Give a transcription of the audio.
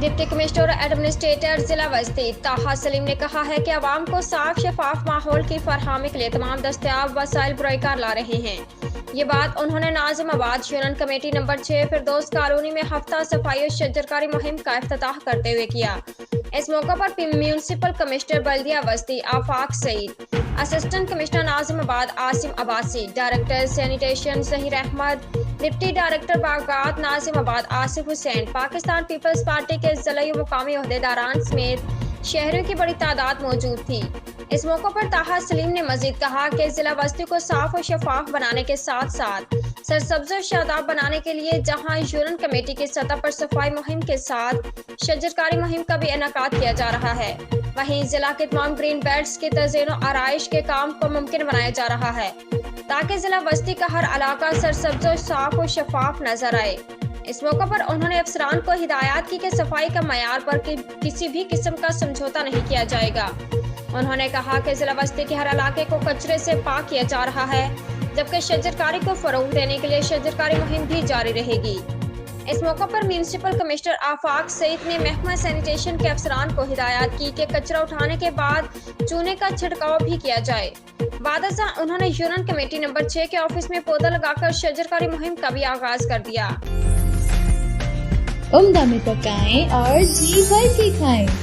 Deputy commissioner और administrator जिला वस्ती ताहा सलीम ने कहा है कि आवाम को साफ शफाफ माहौल की फरहमी के लिए तमाम दस्तयाब वसाइल बरोकार ला रहे हैं। ये बात उन्होंने नाजिमाबाद यूनियन कमेटी नंबर 6 फिरदौस कॉलोनी में हफ्ता सफाई और शजरकारी मुहिम का इफ्तिताह करते हुए किया। इस मौके पर म्यूनिसिपल कमिश्नर बल्दिया वस्ती Afaq Saeed, assistant commissioner Nazimabad Asim Abbasi, director sanitation Zaheer Ahmed, deputy director बागात नाजिमाबाद आसिफ हुसैन, पाकिस्तान पीपल्स पार्टी के ज़िला मुकामी ओहदेदारान समेत शहरियों की बड़ी तादाद मौजूद थी। इस मौके पर ताहा सलीम ने मजीद कहा कि जिला वस्ती को साफ और शफाफ बनाने के साथ साथ सरसब्ज और शादाब बनाने के लिए जहां यूनियन कमेटी की सतह पर सफाई मुहिम के साथ शजरकारी मुहिम का भी इनेकाद किया जा रहा है, वहीं जिला के तमाम ग्रीन बेल्ट्स के तज़ीनो आराइश के काम को मुमकिन बनाया जा रहा है ताकि जिला वस्ती का हर इलाका सरसब्ज और साफ और शफाफ नजर आए। इस मौके पर उन्होंने अफसरान को हिदायत की कि सफाई का मयार पर किसी भी किस्म का समझौता नहीं किया जाएगा। उन्होंने कहा कि जिला वस्ती के हर इलाके को कचरे से पाक किया जा रहा है, जबकि शजरकारी को फरोग देने के लिए शजरकारी मुहिम भी जारी रहेगी। इस मौके पर म्यूनिसिपल कमिश्नर आफाक सईद ने महकमा सैनिटेशन के अफसरान को हिदायत की कि कचरा उठाने के बाद चूने का छिड़काव भी किया जाए। बादशाह उन्होंने यूनियन कमेटी नंबर 6 के ऑफिस में पौधा लगाकर शजरकारी मुहिम का भी आगाज कर दिया। उम्दा में पकाएं और जी भर के खाएं।